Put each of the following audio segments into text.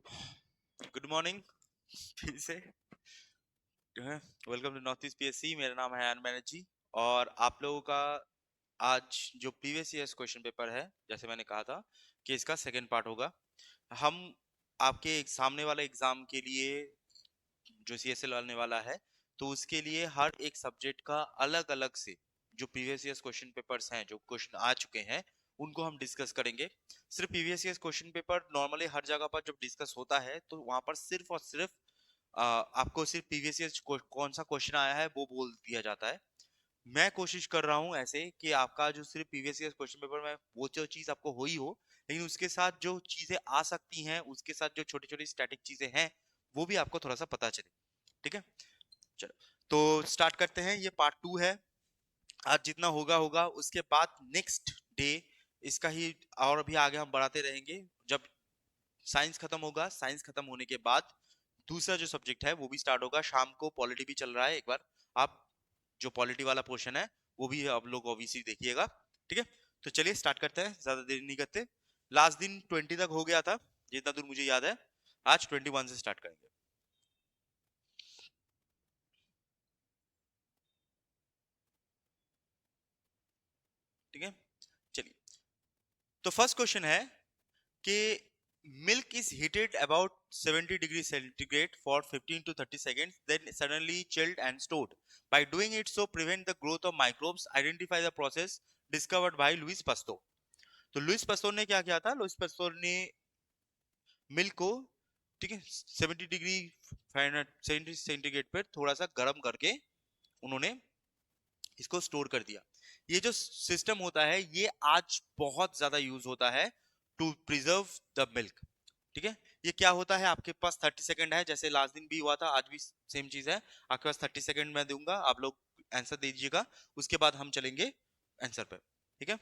Good morning फिर से। Welcome to north east PSC. मेरा नाम है आयन बैनर्जी और आप लोगों का आज जो प्रीवियस ईयर्स क्वेश्चन पेपर है, जैसे मैंने कहा था कि इसका सेकंड पार्ट होगा। हम आपके सामने वाले एग्जाम के लिए जो सीएसएल आने वाला है, तो उसके लिए हर एक सब्जेक्ट का अलग अलग से जो प्रीवियस ईयर्स क्वेश्चन पेपर्स हैं, जो क्वेश्चन आ चुके हैं, उनको हम डिस्कस करेंगे। सिर्फ previous years question paper normally हर जगह पर जब डिस्कस होता है तो वहां पर सिर्फ और सिर्फ आपको सिर्फ प्रीवियस ईयर कौन सा क्वेश्चन आया है वो बोल दिया जाता है। मैं कोशिश कर रहा हूं ऐसे कि आपका जो सिर्फ प्रीवियस ईयर क्वेश्चन पेपर में वो जो चीज आपको हो ही हो, लेकिन उसके साथ जो चीजें आ सकती हैं, उसके साथ जो छोटी छोटी स्टैटिक चीजें हैं, वो भी आपको थोड़ा सा पता चले। ठीक है, चलो तो स्टार्ट करते हैं। ये पार्ट 2 है। आज जितना होगा होगा, उसके बाद नेक्स्ट डे इसका ही और अभी आगे हम बढ़ाते रहेंगे। जब साइंस खत्म होगा, साइंस खत्म होने के बाद दूसरा जो सब्जेक्ट है वो भी स्टार्ट होगा। शाम को पॉलिटी भी चल रहा है, एक बार आप जो पॉलिटी वाला पोर्शन है वो भी आप लोग ऑब्वियसली देखिएगा। ठीक है, तो चलिए स्टार्ट करते हैं, ज्यादा देर नहीं करते। लास्ट दिन 20 तक हो गया था जितना दूर मुझे याद है। आज 21 से स्टार्ट करेंगे। ठीक है, चलिए। तो फर्स्ट क्वेश्चन है कि milk is heated about 70 degrees centigrade for 15 to 30 seconds, then suddenly chilled and stored. By doing it so prevent the growth of microbes. Identify the process discovered by Louis Pasteur. तो Louis Pasteur ने क्या किया था? Louis Pasteur ने milk को, ठीक है, 70 degree Fahrenheit 70 centigrade पर थोड़ा सा गर्म करके उन्होंने इसको स्टोर कर दिया। ये जो सिस्टम होता है ये आज बहुत ज्यादा यूज होता है टू प्रिजर्व द मिल्क। ठीक है, ये क्या होता है? आपके पास 30 सेकंड है, जैसे लास्ट दिन भी हुआ था, आज भी सेम चीज है। आपके पास 30 सेकंड मैं दूंगा, आप लोग आंसर दीजिएगा, उसके बाद हम चलेंगे आंसर पर। ठीक है,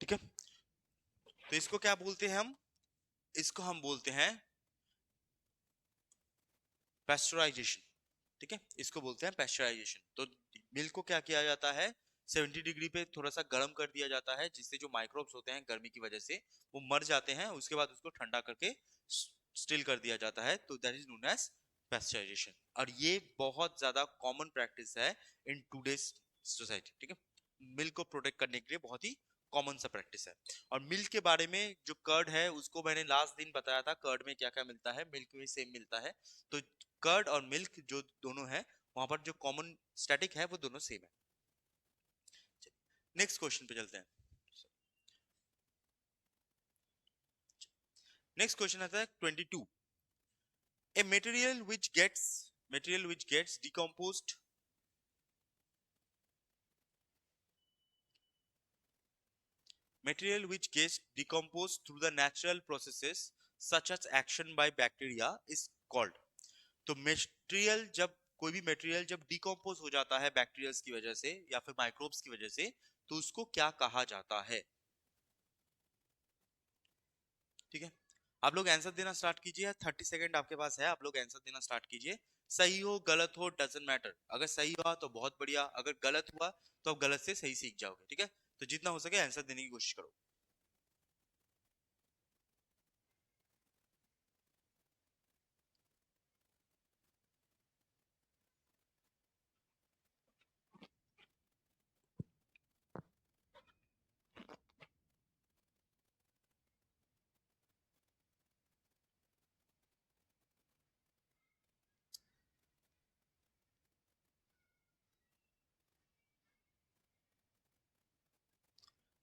ठीक है। तो इसको क्या बोलते हैं हम? इसको हम बोलते हैं पेस्चराइजेशन। ठीक है, इसको बोलते हैं पेस्चराइजेशन। तो मिल्क को क्या किया जाता है? 70 डिग्री पे थोड़ा सा गर्म कर दिया जाता है, जिससे जो माइक्रोब्स होते हैं गर्मी की वजह से वो मर जाते हैं। उसके बाद उसको ठंडा करके स्टिल कर दिया जाता है, तो that is known as pasteurization. और ये बहुत ज्यादा कॉमन प्रैक्टिस है इन टूडेज सोसाइटी। ठीक है, मिल्क को प्रोटेक्ट करने के लिए बहुत ही कॉमन सा प्रैक्टिस है। और मिल्क के बारे में जो कर्ड है उसको मैंने लास्ट दिन बताया था, कर्ड में क्या क्या मिलता है, मिल्क में सेम मिलता है। तो कर्ड और मिल्क जो दोनों है, वहां पर जो कॉमन स्टैटिक है वो दोनों सेम है। नेक्स्ट क्वेश्चन पे चलते हैं। नेक्स्ट क्वेश्चन आता है 22। A material which gets decomposed material which gets decomposed through the natural processes such as action by bacteria is called। तो मटेरियल जब कोई भी मटेरियल जब डिकम्पोज हो जाता है बैक्टीरियाज की वजह से या फिर माइक्रोब्स की वजह से, तो उसको क्या कहा जाता है? ठीक है, आप लोग आंसर देना स्टार्ट कीजिए। 30 सेकंड आपके पास है, आप लोग आंसर देना स्टार्ट कीजिए। सही हो गलत हो डजंट मैटर। अगर सही हुआ तो बहुत बढ़िया, अगर गलत हुआ तो आप गलत से सही सीख जाओगे। ठीक है, तो जितना हो सके आंसर देने की कोशिश करो।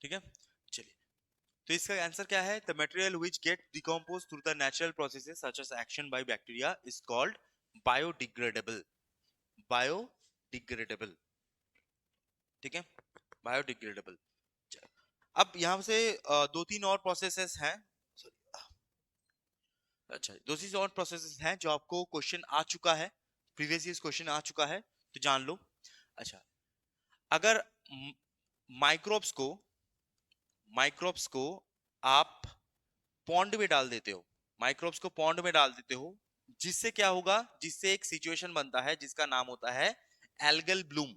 ठीक है, चलिए। तो इसका आंसर क्या है? The material which get decompose through the natural processes such as action by bacteria is called biodegradable. Biodegradable. ठीक है, बायोडिग्रेडेबल। अब यहां से दो तीन और प्रोसेसेस हैं। अच्छा, दो तीन और प्रोसेसेस हैं जो आपको क्वेश्चन आ चुका है प्रीवियस ईयर क्वेश्चन आ चुका है तो जान लो। अच्छा, अगर माइक्रोब्स को आप पॉन्ड में डाल देते हो, माइक्रोब्स को पॉन्ड में डाल देते हो, जिससे क्या होगा, जिससे एक सिचुएशन बनता है जिसका नाम होता है एल्गल ब्लूम।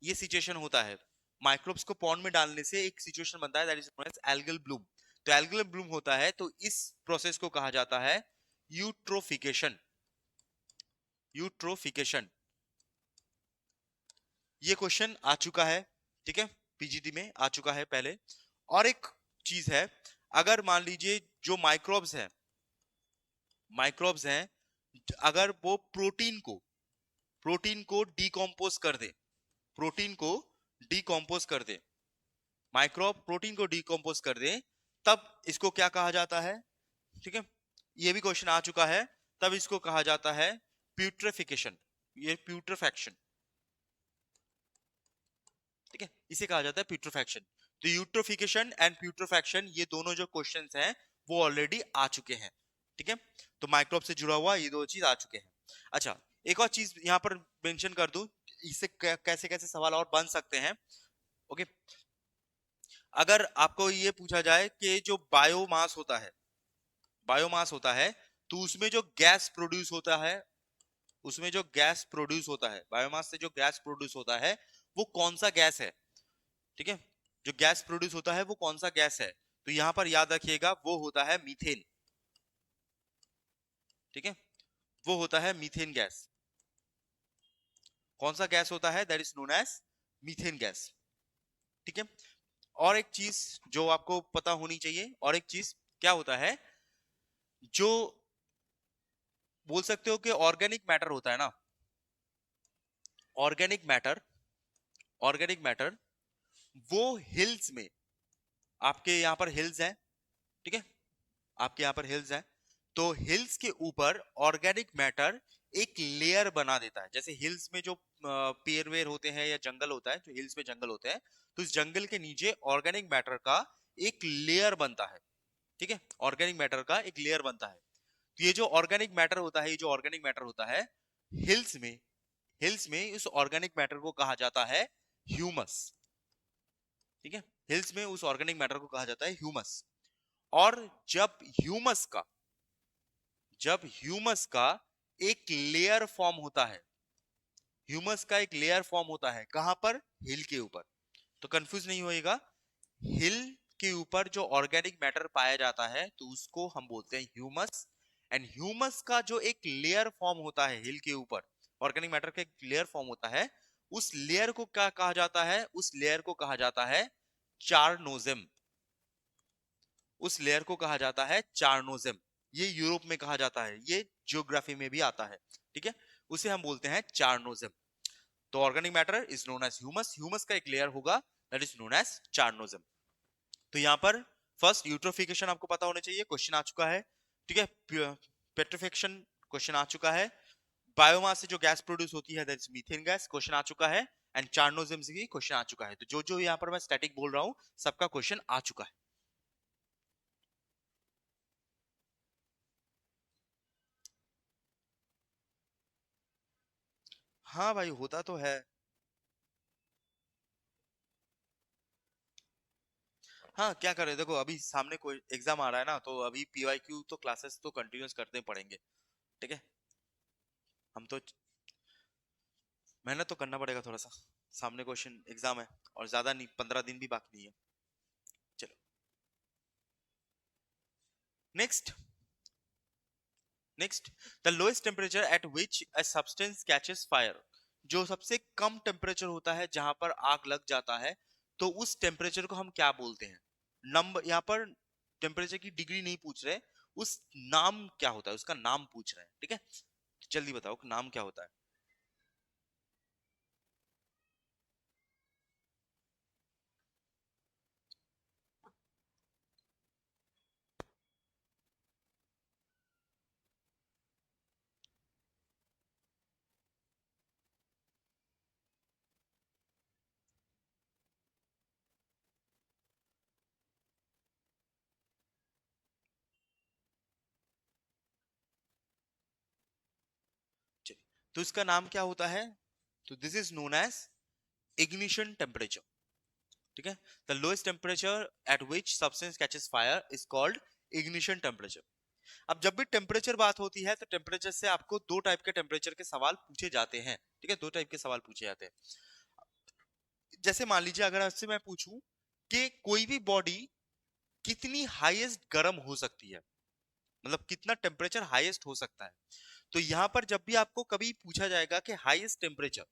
ये सिचुएशन होता है, माइक्रोब्स को पॉन्ड में डालने से एक सिचुएशन बनता है, that is known as algal bloom. तो एल्गल ब्लूम होता है, तो इस प्रोसेस को कहा जाता है यूट्रोफिकेशन। यूट्रोफिकेशन, ये क्वेश्चन आ चुका है, ठीक है, पीजीटी में आ चुका है पहले। और एक चीज है, अगर मान लीजिए जो माइक्रोब्स हैं, अगर वो प्रोटीन को डिकम्पोज कर दे, प्रोटीन को डिकम्पोज कर दे, माइक्रोब प्रोटीन को डिकम्पोज कर दे, तब इसको क्या कहा जाता है, ठीक है, ये भी क्वेश्चन आ चुका है। तब इसको कहा जाता है प्यूट्रिफिकेशन, ये प्यूट्रिफैक्शन, ठीक है, इसे कहा जाता है प्यूट्रिफैक्शन। तो यूट्रोफिकेशन एंड प्यूट्रिफैक्शन, ये दोनों जो क्वेश्चंस हैं वो ऑलरेडी आ चुके हैं, ठीक है। तो माइक्रोब से जुड़ा हुआ ये दो चीज आ चुके हैं। अच्छा, एक और चीज यहां पर मेंशन कर दूं, इससे कैसे कैसे सवाल और बन सकते हैं। ओके, अगर आपको ये पूछा जाए कि जो बायोमास होता है, तो उसमें जो गैस प्रोड्यूस होता है, उसमें जो गैस प्रोड्यूस होता है, बायोमास से जो गैस प्रोड्यूस होता है, वो कौन सा गैस है, ठीक है, जो गैस प्रोड्यूस होता है वो कौन सा गैस है, तो यहां पर याद रखिएगा वो होता है मीथेन, ठीक है, वो होता है मीथेन गैस। कौन सा गैस होता है, that is known as methane gas, ठीक है। और एक चीज जो आपको पता होनी चाहिए, और एक चीज क्या होता है, जो बोल सकते हो कि ऑर्गेनिक मैटर होता है ना, ऑर्गेनिक मैटर, ऑर्गेनिक मैटर वो हिल्स में, आपके यहाँ पर हिल्स हैं, ठीक है, आपके यहाँ पर हिल्स हैं, तो हिल्स के ऊपर ऑर्गेनिक मैटर एक लेयर बना देता है। जैसे हिल्स में जो पेड़ वेर होते हैं या जंगल होता है, जो हिल्स में जंगल होते हैं, तो इस जंगल के नीचे ऑर्गेनिक मैटर का एक लेयर बनता है, ठीक है, ऑर्गेनिक मैटर का एक लेयर बनता है। तो ये जो ऑर्गेनिक मैटर होता है, ये जो ऑर्गेनिक मैटर होता है हिल्स में, हिल्स में इस ऑर्गेनिक मैटर को कहा जाता है ह्यूमस, ठीक है, हिल्स में उस ऑर्गेनिक मैटर को कहा जाता है ह्यूमस। और जब ह्यूमस का एक लेयर फॉर्म होता है, ह्यूमस का एक लेयर फॉर्म होता है कहां पर, हिल के ऊपर, तो कंफ्यूज नहीं होएगा, हिल के ऊपर जो ऑर्गेनिक मैटर पाया जाता है तो उसको हम बोलते हैं ह्यूमस। एंड ह्यूमस का जो एक लेयर फॉर्म होता है हिल के ऊपर, ऑर्गेनिक मैटर का एक लेयर फॉर्म होता है, उस लेयर को क्या कहा जाता है, उस लेयर को कहा जाता है चारनोजेम, उस लेयर को कहा जाता है चारनोजेम। ये यूरोप में कहा जाता है, ये जियोग्राफी में भी आता है, ठीक है, उसे हम बोलते हैं चारनोजेम। तो organic matter is known as humus, humus का एक लेयर होगा that is known as chernozem. तो यहां पर फर्स्ट यूट्रोफिकेशन आपको पता होना चाहिए, क्वेश्चन आ चुका है, ठीक है, पेट्रिफिकेशन क्वेश्चन आ चुका है, बायोमास से जो गैस प्रोड्यूस होती है that is methane gas, question आ चुका है, एंड चारनोजेम से भी क्वेश्चन आ चुका है। तो जो जो यहां पर मैं स्टैटिक बोल रहा हूं सबका क्वेश्चन आ चुका है। हाँ भाई, होता तो है। हाँ, क्या करें, देखो अभी सामने कोई एग्जाम आ रहा है ना, तो अभी पीवाईक्यू तो क्लासेस तो कंटिन्यूस करते पड़ेंगे, ठीक है, हम तो मेहनत तो करना पड़ेगा थोड़ा सा, सामने क्वेश्चन एग्जाम है, और ज्यादा नहीं, 15 दिन भी बाकी नहीं है। चलो, next, next, the lowest temperature at which a substance catches fire, जो सबसे कम टेम्परेचर होता है जहां पर आग लग जाता है, तो उस टेम्परेचर को हम क्या बोलते हैं, नंबर, यहाँ पर टेम्परेचर की डिग्री नहीं पूछ रहे, उस नाम क्या होता है, उसका नाम पूछ रहे हैं, ठीक है, जल्दी बताओ नाम क्या होता है। तो इसका नाम क्या होता है? तो this is known as ignition temperature. ठीक है, the lowest temperature at which substance catches fire is called ignition temperature. अब जब भी टेम्परेचर बात होती है तो टेम्परेचर से आपको दो टाइप के टेम्परेचर के सवाल पूछे जाते हैं। ठीक है, दो टाइप के सवाल पूछे जाते हैं। जैसे मान लीजिए अगर आपसे मैं पूछूं कि कोई भी बॉडी कितनी हाईएस्ट गर्म हो सकती है, मतलब कितना टेम्परेचर हाईएस्ट हो सकता है, तो यहां पर जब भी आपको कभी पूछा जाएगा कि हाईएस्ट टेम्परेचर,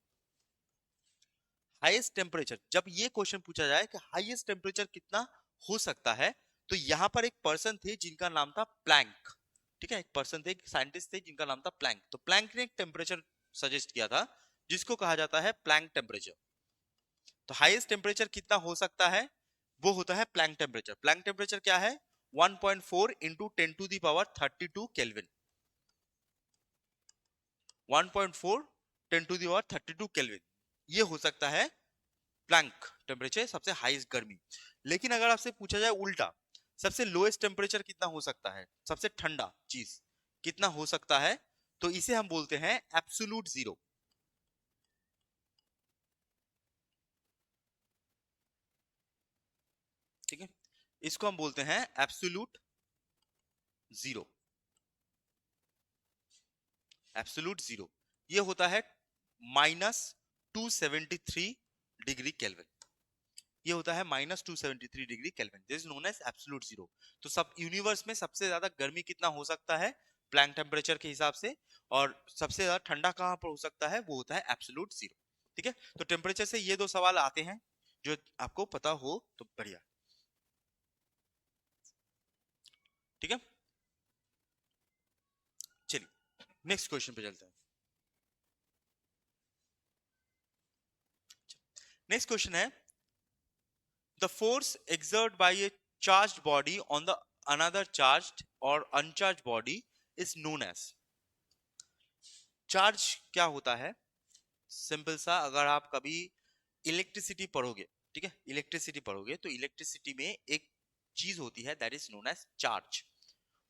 जब ये क्वेश्चन पूछा जाए कि हाईएस्ट टेम्परेचर कितना हो सकता है, तो यहां पर एक पर्सन थे जिनका नाम था प्लैंक। ठीक है, एक पर्सन थे, एक साइंटिस्ट थे जिनका नाम था प्लैंक। तो प्लैंक ने एक टेम्परेचर सजेस्ट किया था जिसको कहा जाता है प्लैंक टेम्परेचर। तो हाईएस्ट टेम्परेचर कितना हो सकता है, वो होता है प्लैंक टेम्परेचर। प्लैंक टेम्परेचर क्या है? 1.4 इंटू 10⁻32 केल्विन। 1.4 10⁻32 केल्विन, ये हो सकता है प्लैंक टेम्परेचर, सबसे हाईएस्ट गर्मी। लेकिन अगर आपसे पूछा जाए उल्टा, सबसे लोएस्ट टेम्परेचर कितना हो सकता है, सबसे ठंडा चीज कितना हो सकता है, तो इसे हम बोलते हैं एब्सोल्यूट जीरो। ठीक है, इसको हम बोलते हैं एब्सोल्यूट जीरो। एब्सोल्यूट जीरो ये होता है -273 डिग्री केल्विन। ये होता है -273 degree kelvin, this is known as absolute zero. तो सब यूनिवर्स में सबसे ज्यादा गर्मी कितना हो सकता है प्लैंक टेम्परेचर के हिसाब से, और सबसे ज्यादा ठंडा कहां पर हो सकता है, वो होता है एब्सोल्यूट जीरो। ठीक है, तो टेम्परेचर से ये दो सवाल आते हैं, जो आपको पता हो तो बढ़िया। ठीक है, चलिए नेक्स्ट क्वेश्चन पे चलते हैं। नेक्स्ट क्वेश्चन है, the force exerted by a charged body on the another charged or uncharged body is known as। Charge क्या होता है? सिंपल सा, अगर आप कभी इलेक्ट्रिसिटी पढ़ोगे, ठीक है, इलेक्ट्रिसिटी पढ़ोगे तो इलेक्ट्रिसिटी में एक चीज होती है that is known as charge.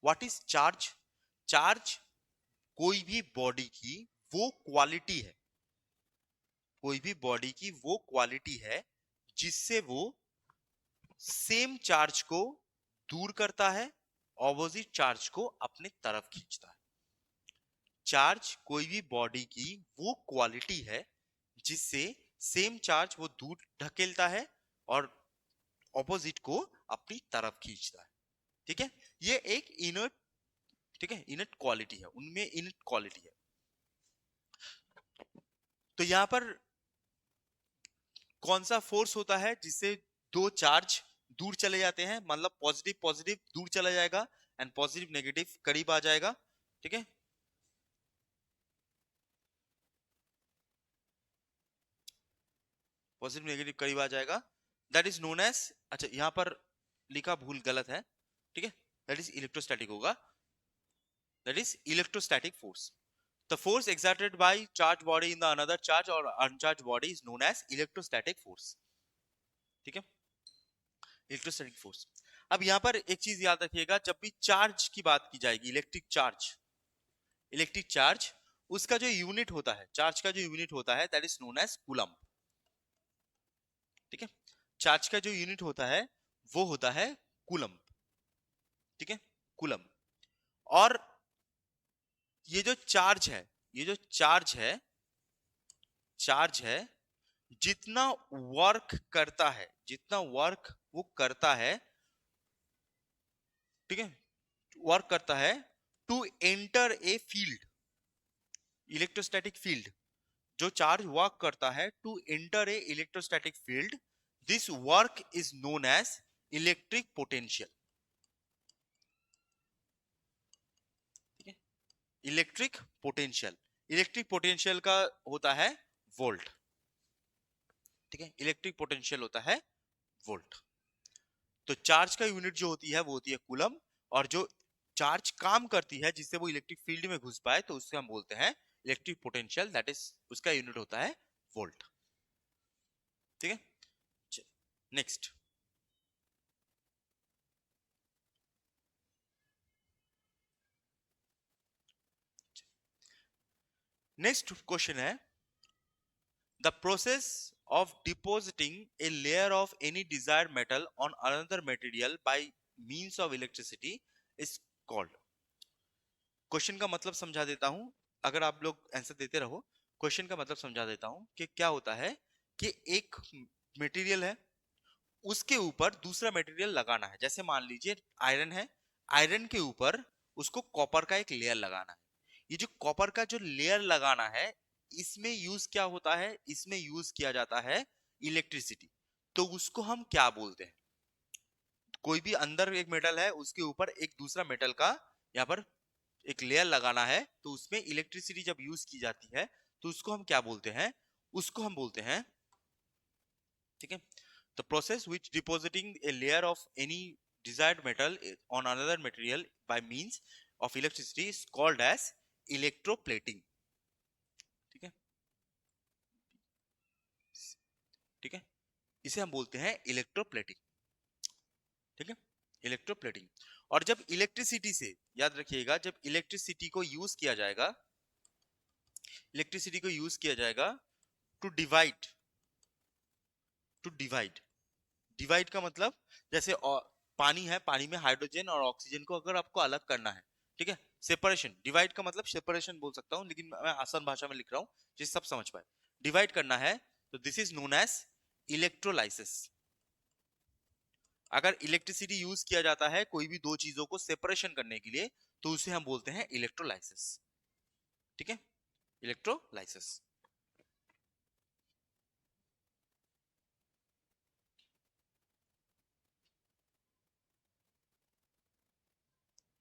What is charge? Charge कोई भी बॉडी की वो क्वालिटी है, कोई भी बॉडी की वो क्वालिटी है जिससे वो सेम चार्ज को दूर करता है, ऑपोजिट चार्ज को अपने तरफ खींचता है। चार्ज कोई भी बॉडी की वो क्वालिटी है जिससे सेम चार्ज वो दूर ढकेलता है और ऑपोजिट को अपनी तरफ खींचता है। ठीक है, ये एक इनर्ट, ठीक है, इनर्ट क्वालिटी है, उनमें इनर्ट क्वालिटी है। तो यहां पर कौन सा फोर्स होता है जिससे दो चार्ज दूर चले जाते हैं, मतलब पॉजिटिव पॉजिटिव दूर चला जाएगा एंड पॉजिटिव नेगेटिव करीब आ जाएगा। ठीक है, पॉजिटिव नेगेटिव करीब आ जाएगा, दैट इज नोन एज, अच्छा यहां पर लिखा भूल गलत है, ठीक है, दैट इज इलेक्ट्रोस्टैटिक होगा, that is electrostatic force. The force exerted by charged body in the another charge or uncharged body is known as electrostatic force। ठीक है, इलेक्ट्रोस्टैटिक फोर्स। अब यहां पर एक चीज याद रखिएगा, जब भी चार्ज की बात की जाएगी, इलेक्ट्रिक चार्ज, इलेक्ट्रिक चार्ज, उसका जो यूनिट होता है, चार्ज का जो यूनिट होता है that is known as coulomb. ठीक है, चार्ज का जो यूनिट होता है वो होता है कूलम। ठीक है, कूलम। और ये जो चार्ज है, ये जो चार्ज है जितना वर्क करता है, जितना वर्क वो करता है, ठीक है, वर्क करता है to enter a field, electrostatic field, जो चार्ज वर्क करता है to enter a electrostatic field, this work is known as electric potential. ठीक है, इलेक्ट्रिक पोटेंशियल, इलेक्ट्रिक पोटेंशियल का होता है वोल्ट। ठीक है, इलेक्ट्रिक पोटेंशियल होता है वोल्ट। तो चार्ज का यूनिट जो होती है वो होती है कूलम, और जो चार्ज काम करती है जिससे वो इलेक्ट्रिक फील्ड में घुस पाए तो उससे हम बोलते हैं इलेक्ट्रिक पोटेंशियल, दैट इज उसका यूनिट होता है वोल्ट। ठीक है, नेक्स्ट। नेक्स्ट क्वेश्चन है, the process of depositing a layer of any desired metal on another material by means of electricity is called. Question का मतलब समझा देता हूं, अगर आप लोग आंसर देते रहो, क्वेश्चन का मतलब समझा देता हूं कि क्या होता है कि एक मटेरियल है, उसके ऊपर दूसरा मटेरियल लगाना है। जैसे मान लीजिए आयरन है, आयरन के ऊपर उसको कॉपर का एक लेयर लगाना है। ये जो कॉपर का जो लेयर लगाना है, इसमें यूज क्या होता है, इसमें यूज किया जाता है इलेक्ट्रिसिटी। तो उसको हम क्या बोलते हैं? कोई भी अंदर एक मेटल है, उसके ऊपर एक दूसरा मेटल का यहाँ पर एक लेयर लगाना है, तो उसमें इलेक्ट्रिसिटी जब यूज की जाती है तो उसको हम क्या बोलते हैं? उसको हम बोलते हैं, ठीक है, the process which depositing a layer of any desired metal on another material by means of electricity is called as electroplating। ठीक है, ठीक है, इसे हम बोलते हैं इलेक्ट्रोप्लेटिंग। ठीक है, इलेक्ट्रोप्लेटिंग। और जब इलेक्ट्रिसिटी से, याद रखिएगा, जब इलेक्ट्रिसिटी को यूज किया जाएगा, इलेक्ट्रिसिटी को यूज किया जाएगा to divide, to divide, divide का मतलब जैसे पानी है, पानी में हाइड्रोजन और ऑक्सीजन को अगर आपको अलग करना है, ठीक है, सेपरेशन, डिवाइड का मतलब सेपरेशन बोल सकता हूं, लेकिन मैं आसान भाषा में लिख रहा हूं जिससे सब समझ पाए। डिवाइड करना है तो this is known as electrolysis. अगर इलेक्ट्रिसिटी यूज किया जाता है कोई भी दो चीजों को सेपरेशन करने के लिए, तो उसे हम बोलते हैं इलेक्ट्रोलाइसिस। ठीक है, इलेक्ट्रोलाइसिस।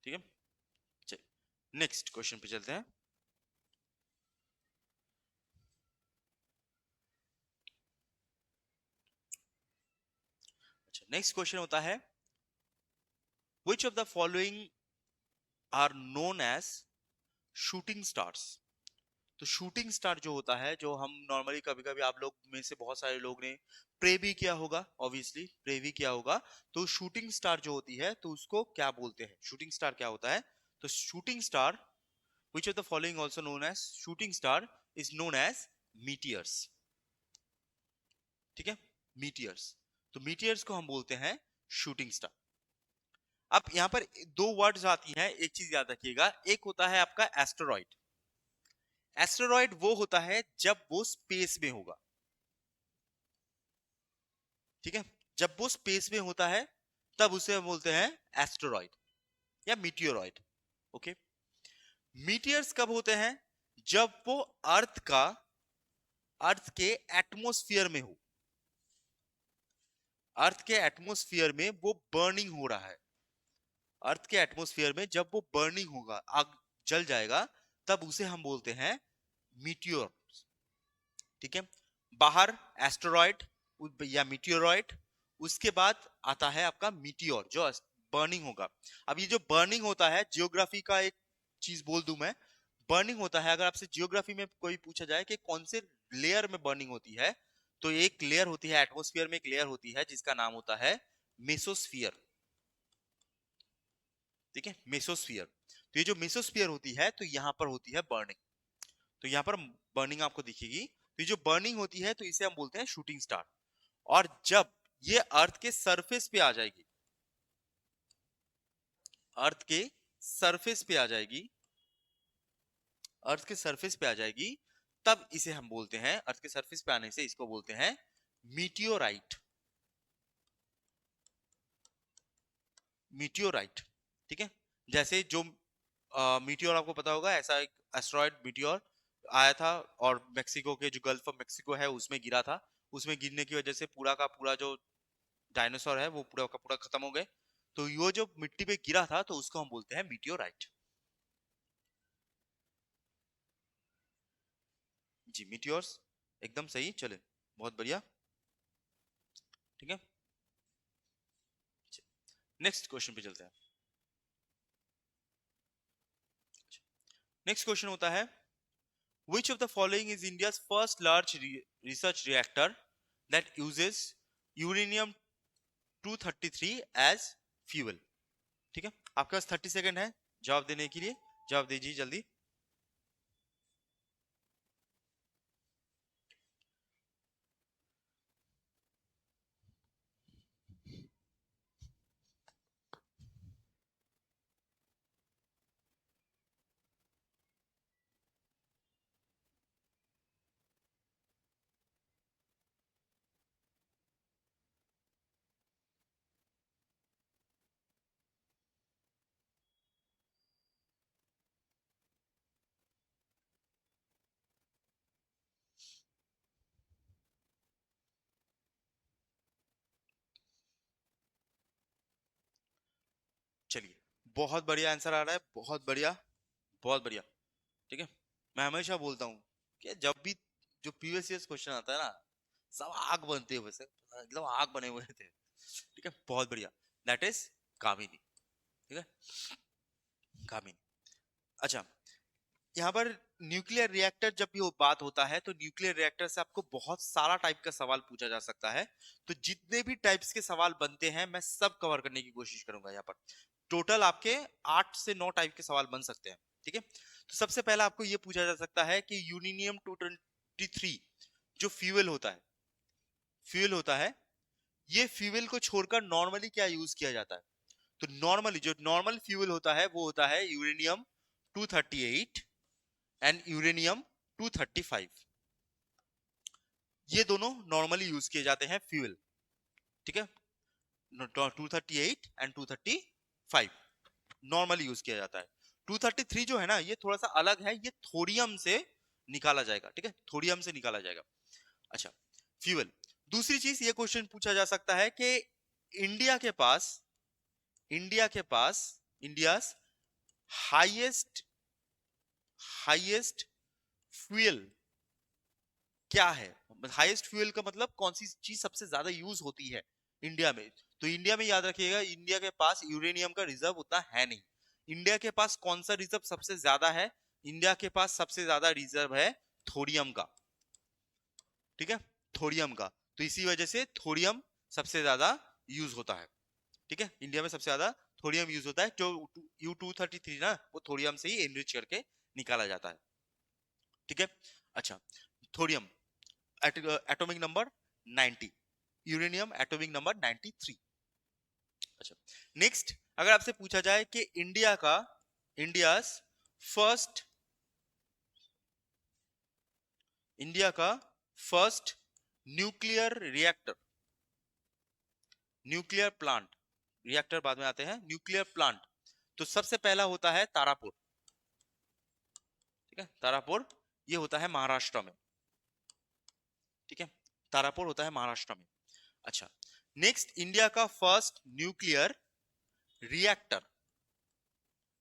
ठीक है, चलिए नेक्स्ट क्वेश्चन पे चलते हैं। अच्छा, नेक्स्ट क्वेश्चन होता है, which of the following are known as shooting stars। तो शूटिंग स्टार जो होता है, जो हम नॉर्मली कभी कभी आप लोग में से बहुत सारे लोग ने प्रे भी किया होगा, ऑब्वियसली प्रे भी किया होगा, तो शूटिंग स्टार जो होती है तो उसको क्या बोलते हैं? शूटिंग स्टार क्या होता है? तो shooting star, which of the following also known as shooting star is known as meteors। ठीक है, meteors। तो meteors को हम बोलते हैं शूटिंग स्टार। अब यहां पर दो वर्ड्स आती हैं, एक चीज याद रखिएगा, एक होता है आपका एस्टेरॉइड। एस्टेरॉइड वो होता है जब वो स्पेस में होगा। ठीक है, जब वो स्पेस में होता है तब उसे हम बोलते हैं एस्टेरॉइड या मीटियोरॉइड। ओके, मीटियर्स कब होते हैं? जब वो अर्थ का, अर्थ के एटमॉस्फेयर में हो, अर्थ के एटमॉस्फेयर में वो बर्निंग हो रहा है। अर्थ के एटमॉस्फेयर में जब वो बर्निंग होगा, आग जल जाएगा, तब उसे हम बोलते हैं मीटियोर। ठीक है, बाहर एस्टेरॉइड या मीटियोरॉइड, उसके बाद आता है आपका मीटियोर जो बर्निंग होगा। अब ये जो बर्निंग होता है, जियोग्राफी का एक चीज बोल दूं मैं, बर्निंग होता है, अगर आपसे जियोग्राफी में कोई पूछा जाए कि कौन से लेयर में बर्निंग होती है, तो एक लेयर होती है एटमॉस्फेयर में, एक लेयर होती है जिसका नाम होता है मेसोस्फियर। ठीक है, मेसोस्फियर। तो ये जो मेसोस्फियर होती है, तो यहां पर होती है बर्निंग। तो यहां पर बर्निंग आपको दिखेगी, तो ये जो बर्निंग होती है तो इसे हम बोलते हैं शूटिंग स्टार। और जब ये अर्थ के सरफेस पे आ जाएगी, अर्थ के सरफेस पे आ जाएगी, अर्थ के सरफेस पे आ जाएगी, तब इसे हम बोलते हैं, अर्थ के सरफेस पे आने से इसको बोलते हैं मीटियोराइट। मीटियोराइट। ठीक है, जैसे जो मीटियोर आपको पता होगा, ऐसा एक एस्ट्रॉयड मीटियोर आया था और मेक्सिको के जो गल्फ ऑफ मेक्सिको है उसमें गिरा था। उसमें गिरने की वजह से पूरा का पूरा जो डायनासोर है वो पूरा का पूरा खत्म हो गए। तो ये जो मिट्टी पे गिरा था तो उसको हम बोलते हैं मीटियोराइट। जी, मीटियोर्स, एकदम सही। चले, बहुत बढ़िया। ठीक है, नेक्स्ट क्वेश्चन पे चलते हैं। नेक्स्ट क्वेश्चन होता है, which of the following is India's first large research reactor that uses uranium 233 as fuel। ठीक है, आपके पास 30 सेकंड है जवाब देने के लिए, जवाब दीजिए जल्दी। चलिए, बहुत बढ़िया आंसर आ रहा है, बहुत बढ़िया, बहुत बढ़िया। ठीक है, मैं हमेशा बोलता हूँ कि जब भी जो प्रीवियस ईयर क्वेश्चन आता है ना, सब आग बनते हैं, वैसे मतलब आग बने हुए थे। ठीक है, बहुत बढ़िया। दैट इज कामिनी। ठीक है, कामिनी। अच्छा, यहाँ पर न्यूक्लियर रिएक्टर जब भी वो बात होता है तो न्यूक्लियर रिएक्टर से आपको बहुत सारा टाइप का सवाल पूछा जा सकता है। तो जितने भी टाइप्स के सवाल बनते हैं मैं सब कवर करने की कोशिश करूंगा। यहाँ पर टोटल आपके 8 से 9 टाइप के सवाल बन सकते हैं। ठीक है, तो सबसे पहला आपको ये पूछा जा सकता है कि यूरेनियम 223 जो फ्यूल होता है, ये फ्यूल को छोड़कर नॉर्मली क्या यूज किया जाता है? तो नॉर्मली जो नॉर्मल फ्यूल होता है वो होता है यूरेनियम 238 एंड यूरेनियम 235। ये दोनों नॉर्मली यूज किए जाते हैं फ्यूल। ठीक है, 238 एंड 235 नॉर्मली यूज किया जाता है। 233 जो है ना, ये थोड़ा सा अलग है, ये थोरियम से निकाला जाएगा। ठीक है, थोरियम से निकाला जाएगा। अच्छा, फ्यूल। दूसरी चीज ये क्वेश्चन पूछा जा सकता है कि इंडिया के पास इंडियाज हाईएस्ट हाईएस्ट फ्यूल क्या है? हाईएस्ट फ्यूल का मतलब कौन सी चीज सबसे ज्यादा यूज होती है इंडिया में? तो इंडिया में याद रखिएगा, इंडिया के पास यूरेनियम का रिजर्व उतना है नहीं। इंडिया के पास कौन सा रिजर्व सबसे ज्यादा है? इंडिया के पास सबसे ज्यादा रिजर्व है थोरियम का। ठीक है, थोरियम का। तो इसी वजह से थोरियम सबसे ज्यादा यूज होता है। ठीक है, इंडिया में सबसे ज्यादा थोरियम यूज होता है। जो U233 ना, वो थोरियम से ही एनरिच करके निकाला जाता है। ठीक है, अच्छा, thorium atomic number 90, uranium atomic number 93। अच्छा, नेक्स्ट अगर आपसे पूछा जाए कि फर्स्ट इंडिया का first nuclear reactor, nuclear plant, reactor बाद में आते हैं, न्यूक्लियर प्लांट, तो सबसे पहला होता है तारापुर। ठीक है, तारापुर ये होता है महाराष्ट्र में। ठीक है, तारापुर होता है महाराष्ट्र में। अच्छा, नेक्स्ट इंडिया का फर्स्ट न्यूक्लियर रिएक्टर,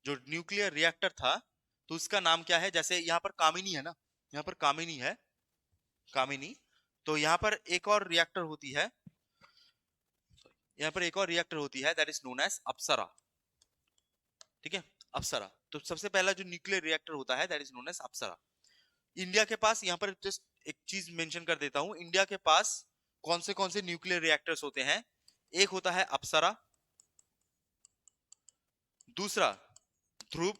जो न्यूक्लियर रिएक्टर था, तो उसका नाम क्या है? जैसे यहाँ पर कामिनी है ना, यहाँ पर कामिनी है, कामिनी। तो यहाँ पर एक और रिएक्टर होती है, यहाँ पर एक और रिएक्टर होती है, दैट इज नोन एज अप्सरा। ठीक है, अप्सरा। तो सबसे पहला जो न्यूक्लियर रिएक्टर होता है that is known as Apsara. India के पास, यहाँ पर जस्ट एक चीज मेंशन कर देता हूं, इंडिया के पास कौन से न्यूक्लियर रिएक्टर्स होते हैं? एक होता है अप्सरा, दूसरा ध्रुव,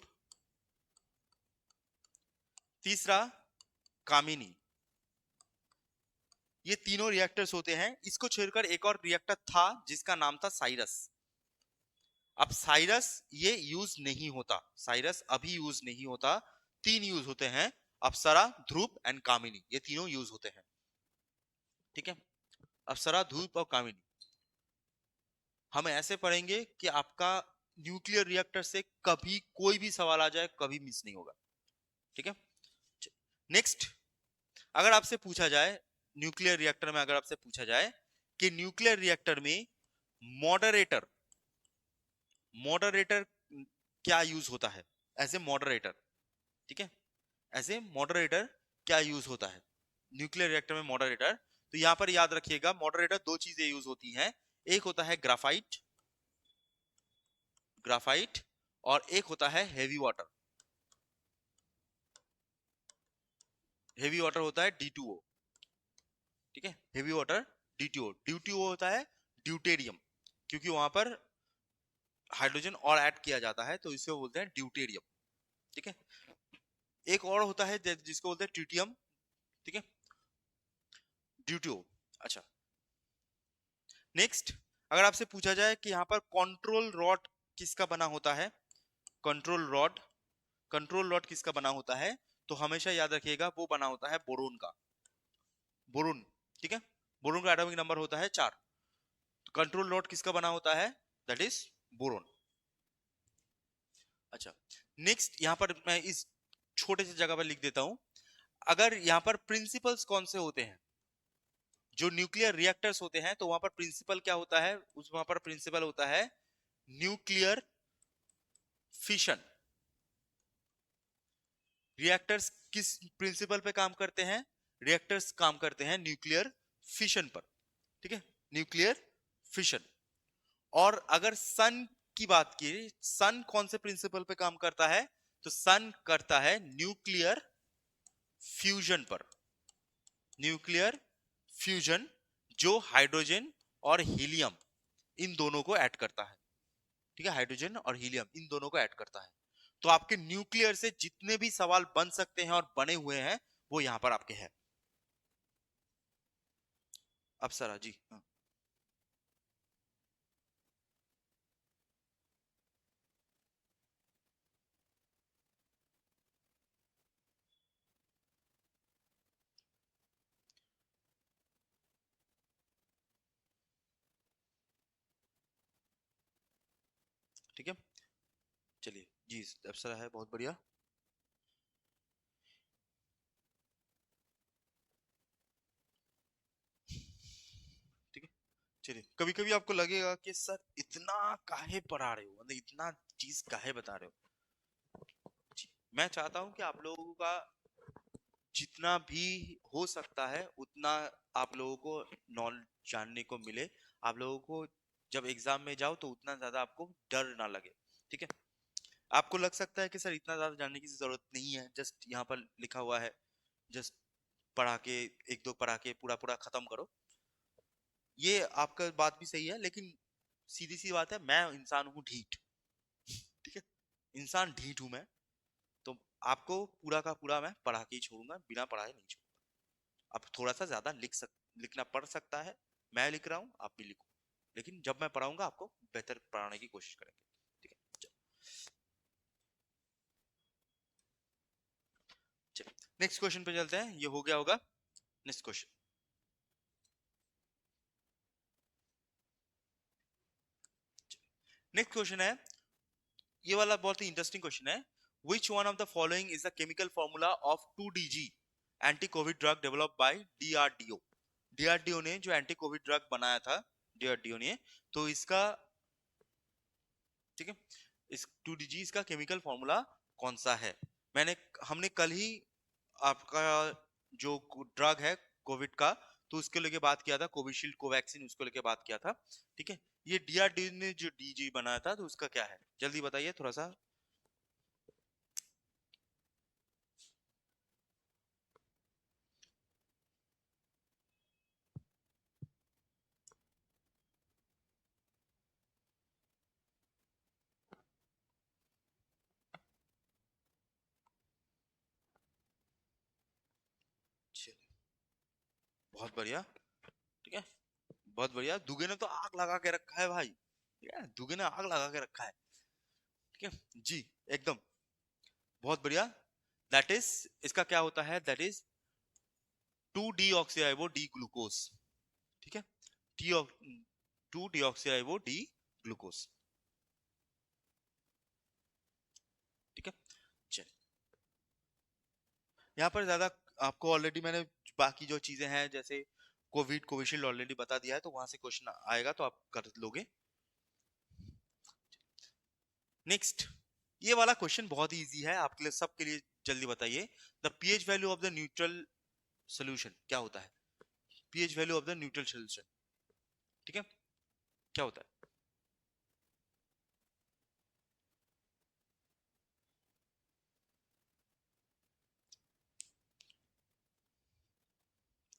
तीसरा कामिनी। ये तीनों रिएक्टर्स होते हैं। इसको छोड़कर एक और रिएक्टर था जिसका नाम था साइरस। अब साइरस ये यूज नहीं होता, साइरस अभी यूज नहीं होता। तीन यूज होते हैं, अप्सरा, ध्रुव एंड कामिनी, ये तीनों यूज होते हैं। ठीक है, अप्सरा, ध्रुव और कामिनी। हम ऐसे पढ़ेंगे कि आपका न्यूक्लियर रिएक्टर से कभी कोई भी सवाल आ जाए, कभी मिस नहीं होगा। ठीक है, नेक्स्ट अगर आपसे पूछा जाए, न्यूक्लियर रिएक्टर में अगर आपसे पूछा जाए कि न्यूक्लियर रिएक्टर में मॉडरेटर, मॉडरेटर क्या यूज होता है? As a moderator. ठीक है, एज ए मॉडरेटर क्या यूज होता है न्यूक्लियर रिएक्टर में? मॉडरेटर, तो यहां पर याद रखिएगा, मॉडरेटर दो चीजें यूज होती हैं। एक होता है ग्राफाइट, ग्राफाइट, और एक होता है हेवी वाटर। हेवी वाटर होता है D2O। ठीक है, हेवी वाटर D2O। D2O होता है ड्यूटेरियम, क्योंकि वहां पर हाइड्रोजन और ऐड किया जाता है, तो इसे बोलते हैं ड्यूटेरियम। ठीक है, एक और होता है जिसको बोलते हैं ट्रिटियम। ठीक है, ड्यूटियो। अच्छा, नेक्स्ट अगर आपसे पूछा जाए कि यहाँ पर कंट्रोल रॉड किसका बना होता है? कंट्रोल रॉड, कंट्रोल रॉड किसका बना होता है? तो हमेशा याद रखिएगा वो बना होता है बोरोन का, बोरोन। ठीक है, बोरोन का एटॉमिक नंबर होता है 4। तो कंट्रोल रॉड किसका बना होता है? That is boron. अच्छा, नेक्स्ट यहाँ पर मैं इस छोटे से जगह पर लिख देता हूं, अगर यहाँ पर प्रिंसिपल्स कौन से होते हैं? जो न्यूक्लियर रिएक्टर्स होते हैं तो वहां पर प्रिंसिपल क्या होता है? उस वहां पर प्रिंसिपल होता है न्यूक्लियर फिशन। रिएक्टर्स किस प्रिंसिपल पे काम करते हैं? रिएक्टर्स काम करते हैं न्यूक्लियर फिशन पर, ठीक है, न्यूक्लियर फिशन। और अगर सन की बात की, सन कौन से प्रिंसिपल पे काम करता है? तो सन करता है न्यूक्लियर फ्यूजन पर, न्यूक्लियर फ्यूजन, जो हाइड्रोजन और हीलियम इन दोनों को ऐड करता है, ठीक है, हाइड्रोजन और हीलियम इन दोनों को ऐड करता है। तो आपके न्यूक्लियर से जितने भी सवाल बन सकते हैं और बने हुए हैं वो यहां पर आपके हैं। अप्सरा जी, हाँ। ठीक है, चलिए जी, अप्सरा है, बहुत बढ़िया। ठीक है, चलिए, कभी कभी आपको लगेगा कि सर इतना काहे पढ़ा रहे हो, मतलब इतना चीज काहे बता रहे हो जी। मैं चाहता हूं कि आप लोगों का जितना भी हो सकता है उतना आप लोगों को नॉलेज जानने को मिले। आप लोगों को जब एग्जाम में जाओ तो उतना ज्यादा आपको डर ना लगे, ठीक है। आपको लग सकता है कि सर इतना ज्यादा जानने की जरूरत नहीं है, जस्ट यहाँ पर लिखा हुआ है, जस्ट पढ़ा के, एक दो पढ़ा के पूरा पूरा खत्म करो। ये आपका बात भी सही है, लेकिन सीधी सी बात है, मैं इंसान हूँ ढीठ, ठीक है, इंसान ढीठ हूं मैं। तो आपको पूरा का पूरा मैं पढ़ा के ही छोड़ूंगा, बिना पढ़ाए नहीं छोड़ूंगा। अब थोड़ा सा ज्यादा लिखना पड़ सकता है, मैं लिख रहा हूँ आप भी लिखो, लेकिन जब मैं पढ़ाऊंगा आपको बेहतर पढ़ाने की कोशिश करेंगे, ठीक है। चलिए नेक्स्ट क्वेश्चन पे चलते हैं, ये हो गया होगा। नेक्स्ट क्वेश्चन, नेक्स्ट क्वेश्चन है, ये वाला बहुत ही इंटरेस्टिंग क्वेश्चन है। Which one of the following is the chemical formula of 2DG anti-COVID drug developed by DRDO? DRDO ने जो एंटी कोविड ड्रग बनाया था, DRDO ने, तो इसका, ठीक है, इस 2DG इसका केमिकल फॉर्मूला कौन सा है? मैंने हमने कल ही आपका जो ड्रग है कोविड का, तो उसके लेके बात किया था, कोविशील्ड कोवैक्सीन, उसको लेके बात किया था, ठीक है। ये डीआरडीओ ने जो डीजी बनाया था, तो उसका क्या है, जल्दी बताइए थोड़ा सा। चलिए, बहुत बढ़िया, ठीक है, बहुत बढ़िया। दुगे ने तो आग लगा के रखा है भाई, ठीक है, दुगे ने आग लगा के रखा है, ठीक है जी, एकदम बहुत बढ़िया। दैट इज, इसका क्या होता है, that is 2 deoxyribo D glucose, ठीक है, टी 2 डीऑक्सीराइबो डी ग्लूकोज, ठीक है। चलिए, यहाँ पर ज्यादा आपको ऑलरेडी मैंने बाकी जो चीजें हैं, जैसे कोविड कोविशील्ड ऑलरेडी बता दिया है, तो वहां से क्वेश्चन आएगा तो आप कर लोगे। नेक्स्ट, ये वाला क्वेश्चन बहुत ही इजी है आपके लिए, सबके लिए, जल्दी बताइए। The pH value of the neutral solution क्या होता है? PH value of the neutral solution, ठीक है, क्या होता है?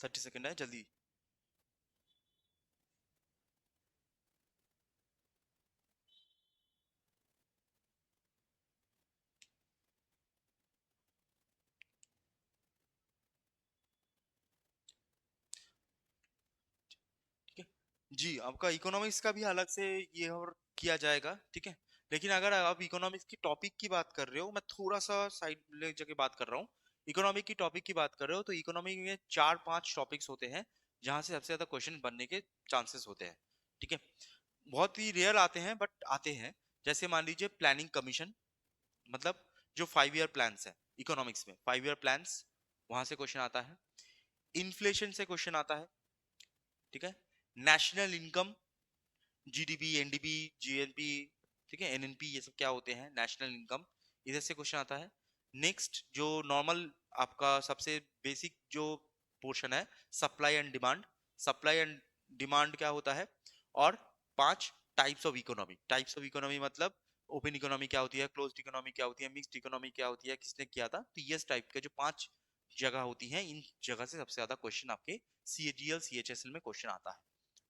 30 सेकेंड है, जल्दी। ठीक है जी, आपका इकोनॉमिक्स का भी अलग से ये और किया जाएगा, ठीक है। लेकिन अगर आप इकोनॉमिक्स की टॉपिक की बात कर रहे हो, मैं थोड़ा सा साइड ले जाके बात कर रहा हूँ। इकोनॉमिक की टॉपिक की बात कर रहे हो तो इकोनॉमिक में 4-5 टॉपिक्स होते हैं जहां से सबसे ज्यादा क्वेश्चन बनने के चांसेस होते हैं, ठीक है। बहुत ही रेयर आते हैं बट आते हैं। जैसे मान लीजिए प्लानिंग कमीशन, मतलब जो 5 ईयर प्लान्स है, इकोनॉमिक्स में 5 ईयर प्लान्स, वहां से क्वेश्चन आता है। इन्फ्लेशन से क्वेश्चन आता है, ठीक है। National income, GDP, NDP, GNP, ठीक है, एनएनपी ये सब क्या होते हैं, नेशनल इनकम, इधर से क्वेश्चन आता है। नेक्स्ट जो नॉर्मल आपका सबसे बेसिक जो पोर्शन है, supply and demand. Supply and demand क्या होता है, और 5 types of economy. Types of economy मतलब ओपन इकोनॉमी क्या होती है, क्लोज्ड इकोनॉमी क्या होती है, मिक्स्ड इकोनॉमी क्या होती है, किसने किया था। तो ये टाइप के जो 5 जगह होती हैं, इन जगह से सबसे ज्यादा क्वेश्चन आपके सीएजीएल सीएचएसएल में क्वेश्चन आता है।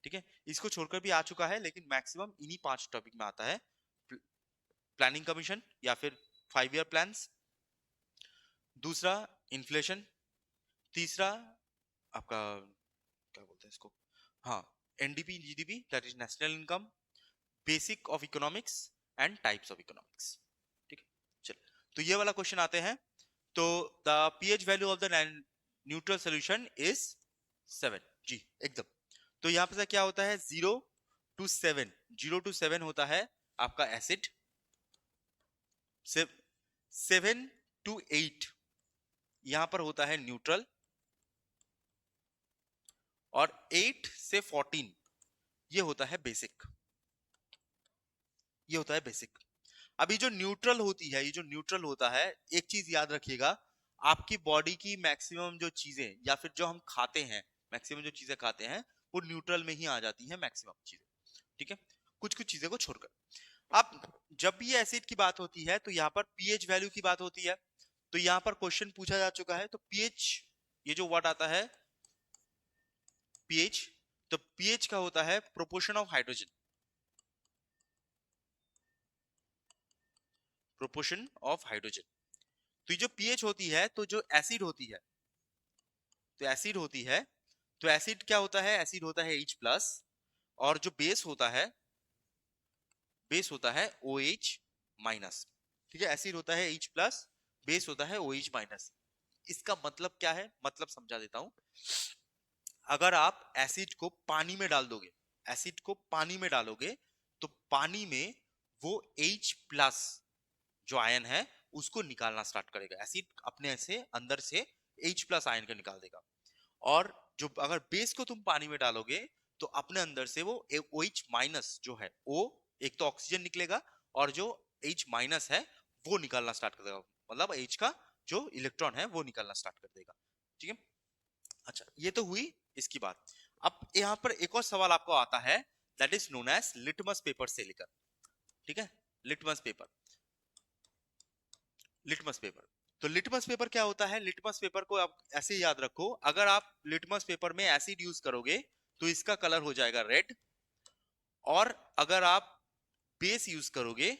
ठीक है, इसको छोड़कर भी आ चुका है, लेकिन मैक्सिमम इन्हीं 5 टॉपिक में आता है। प्लानिंग कमीशन या फिर 5 ईयर प्लान्स, दूसरा इन्फ्लेशन, तीसरा आपका क्या बोलते हैं इसको, हाँ, NDP GDP that is national income, basic of economics and types of economics. ठीक है, चल तो ये वाला क्वेश्चन आते हैं। तो the pH value of the neutral solution is 7 जी एकदम। तो यहाँ पे क्या होता है, 0 to 7, 0 to 7 होता है आपका एसिड, 7 to 8 यहां पर होता है न्यूट्रल, और 8 से 14 ये होता है बेसिक, ये होता है बेसिक। अभी जो न्यूट्रल होती है, ये जो न्यूट्रल होता है, एक चीज याद रखिएगा, आपकी बॉडी की मैक्सिमम जो चीजें या फिर जो हम खाते हैं, मैक्सिमम जो चीजें खाते हैं वो न्यूट्रल में ही आ जाती है, मैक्सिमम चीजें। ठीक है, कुछ कुछ चीजें को छोड़कर। अब जब भी एसिड की बात होती है तो यहाँ पर पीएच वैल्यू की बात होती है। तो यहाँ पर क्वेश्चन पूछा जा चुका है, तो पीएच, ये जो वर्ड आता है पीएच, तो पीएच का होता है proportion of hydrogen, proportion of hydrogen. तो ये जो पीएच होती है, तो जो एसिड होती है, तो एसिड होती है, तो एसिड क्या होता है, एसिड होता है H प्लस, और जो बेस होता है, बेस होता है OH माइनस। ठीक है, एसिड होता है H प्लस, बेस होता है OH माइनस। इसका मतलब क्या है, मतलब समझा देता हूं। अगर आप एसिड को पानी में डाल दोगे, एसिड को पानी में डालोगे, तो पानी में वो H प्लस जो आयन है उसको निकालना स्टार्ट करेगा, एसिड अपने से अंदर से H प्लस आयन को निकाल देगा। और जो अगर बेस को तुम पानी में डालोगे, तो अपने अंदर से वो OH माइनस जो है, O, एक तो ऑक्सीजन निकलेगा, और जो H माइनस है वो निकालना स्टार्ट कर देगा, मतलब H का जो इलेक्ट्रॉन है वो निकालना स्टार्ट कर देगा। ठीक है, अच्छा ये तो हुई इसकी बात। अब यहाँ पर एक और सवाल आपको आता है, that is known as litmus paper से लेकर। ठीक है, लिटमस पेपर, लिटमस पेपर। तो लिटमस पेपर क्या होता है, लिटमस पेपर को आप ऐसे याद रखो, अगर आप लिटमस पेपर में एसिड यूज करोगे तो इसका कलर हो जाएगा रेड, और अगर आप बेस यूज करोगे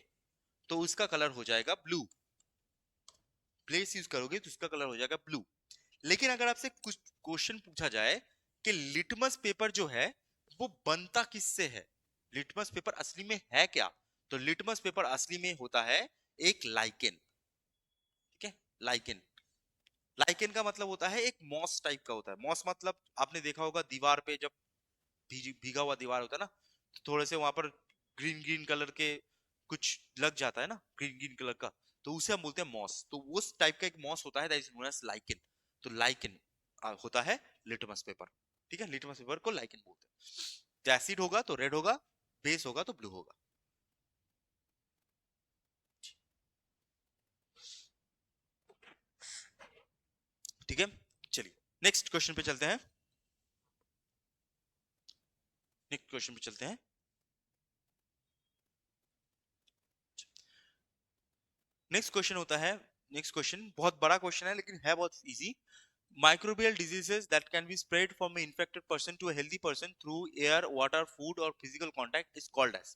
तो उसका कलर हो जाएगा ब्लू, बेस यूज करोगे तो उसका कलर हो जाएगा ब्लू। लेकिन अगर आपसे कुछ क्वेश्चन पूछा जाए कि लिटमस पेपर जो है वो बनता किससे है, लिटमस पेपर असली में है क्या, तो लिटमस पेपर असली में होता है एक लाइकेन। ठीक है, लाइकेन, लाइकेन का मतलब होता है एक मॉस टाइप का होता है। मॉस मतलब आपने देखा होगा दीवार पे जब भीगा हुआ दीवार होता है ना, तो थोड़े से वहां पर ग्रीन ग्रीन कलर के कुछ लग जाता है ना, ग्रीन ग्रीन कलर का, तो उसे हम बोलते हैं मॉस। तो उस टाइप का एक मॉस होता है, that is known as lichen. तो लाइकेन होता है लिटमस पेपर। ठीक है, लिटमस पेपर को लाइकेन बोलते हैं। तो एसिड होगा तो रेड होगा, बेस होगा तो ब्लू होगा। ठीक है, चलिए नेक्स्ट क्वेश्चन पे चलते हैं, नेक्स्ट क्वेश्चन पे चलते हैं। नेक्स्ट क्वेश्चन होता है, नेक्स्ट क्वेश्चन बहुत बड़ा क्वेश्चन है लेकिन है बहुत easy. Microbial diseases that can be spread from an infected person to a healthy person through air, water, food or physical contact is called as।